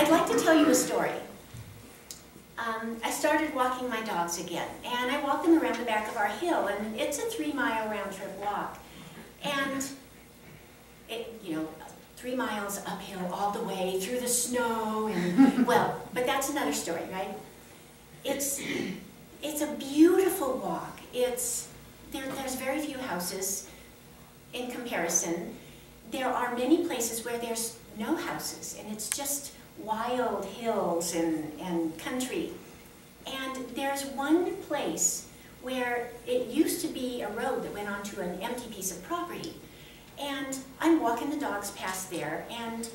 I'd like to tell you a story. I started walking my dogs again, and I walked them around the back of our hill, and it's a 3-mile round-trip walk. And, you know, 3 miles uphill all the way through the snow, and, well, but that's another story, right? It's a beautiful walk. There's very few houses in comparison. There are many places where there's no houses, and it's just wild hills and country. And there's one place where it used to be a road that went onto an empty piece of property. And I'm walking the dogs past there, and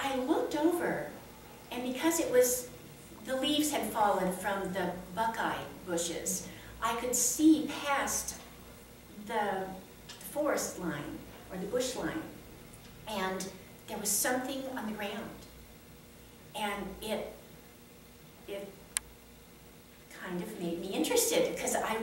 I looked over, and because the leaves had fallen from the buckeye bushes, I could see past the forest line, or the bush line, and there was something on the ground. And it kind of made me interested, because I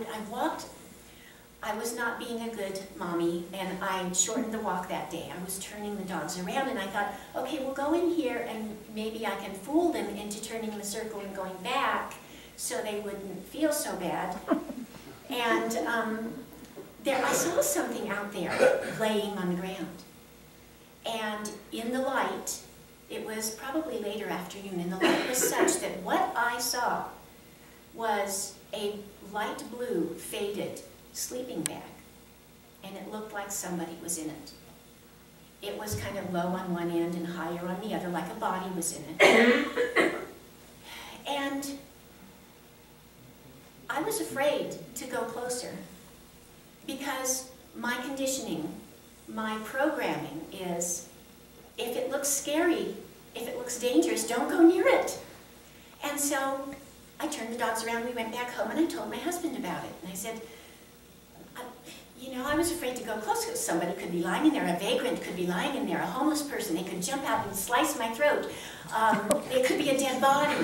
was not being a good mommy, and I shortened the walk that day. I was turning the dogs around, and I thought, okay, we'll go in here, and maybe I can fool them into turning the circle and going back, so they wouldn't feel so bad. And I saw something out there laying on the ground. And in the light, it was probably later afternoon, and the light was such that what I saw was a light blue, faded sleeping bag. And it looked like somebody was in it. It was kind of low on one end and higher on the other, like a body was in it. And I was afraid to go closer, because my conditioning, my programming is, if it looks scary, if it looks dangerous, don't go near it. And so I turned the dogs around, we went back home, and I told my husband about it. And I said, you know, I was afraid to go close, because somebody could be lying in there, a vagrant could be lying in there, a homeless person, they could jump out and slice my throat. It could be a dead body.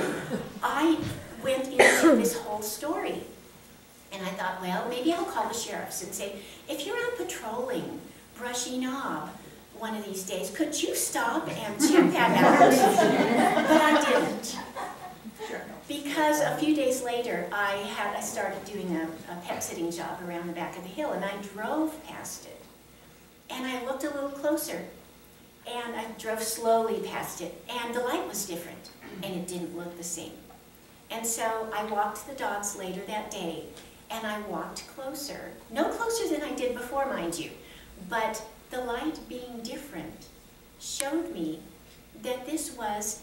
I went into this whole story. And I thought, well, maybe I'll call the sheriffs and say, if you're out patrolling Brushy Knob one of these days, could you stop and check that out? But I didn't. Because a few days later, I started doing a pet sitting job around the back of the hill, and I drove past it. And I looked a little closer, and I drove slowly past it, and the light was different, and it didn't look the same. And so I walked the dogs later that day, and I walked closer. No closer than I did before, mind you, but the light being different showed me that this was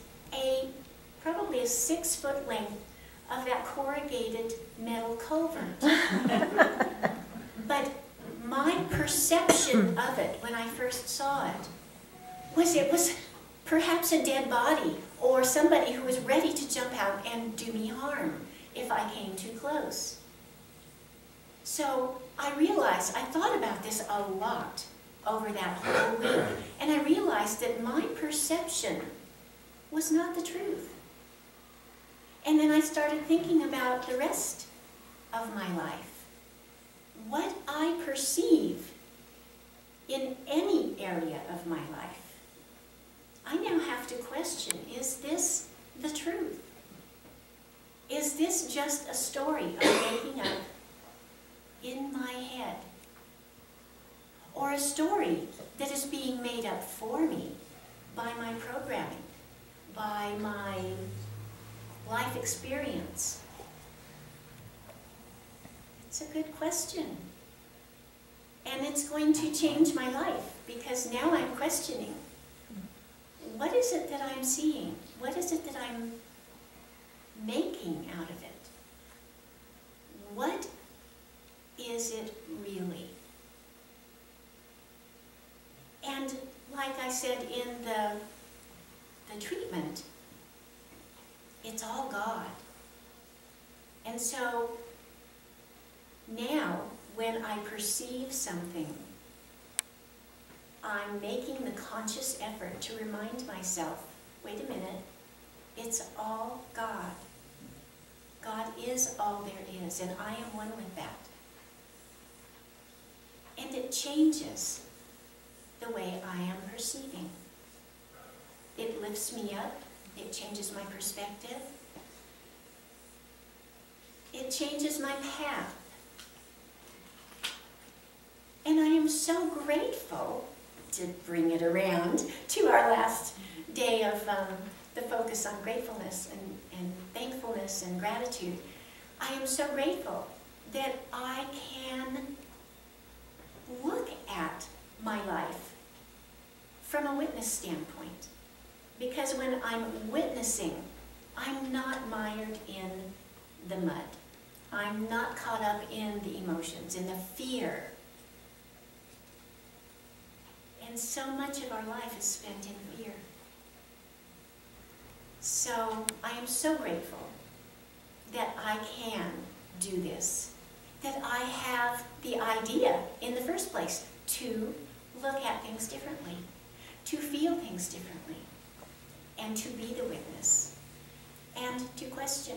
probably a 6-foot length of that corrugated metal culvert. But my perception of it when I first saw it was perhaps a dead body, or somebody who was ready to jump out and do me harm if I came too close. So I thought about this a lot over that whole week, and I realized that my perception was not the truth. And then I started thinking about the rest of my life. What I perceive in any area of my life, I now have to question, is this the truth? Is this just a story I'm making up in my head? Or a story that is being made up for me by my programming, by my life experience? It's a good question. And it's going to change my life, because now I'm questioning, what is it that I'm seeing? What is it that I'm making out of it? What is it really? And like I said in the treatment, it's all God. And so now, when I perceive something, I'm making the conscious effort to remind myself, wait a minute, it's all God. God is all there is, and I am one with that. And it changes the way I am perceiving. It lifts me up, It changes my perspective. It changes my path. And I am so grateful, to bring it around to our last day of the focus on gratefulness and thankfulness and gratitude. I am so grateful that I can look at my life from a witness standpoint. Because when I'm witnessing, I'm not mired in the mud. I'm not caught up in the emotions, in the fear. And so much of our life is spent in fear. So I am so grateful that I can do this, that I have the idea in the first place to look at things differently, to feel things differently, and to be the witness, and to question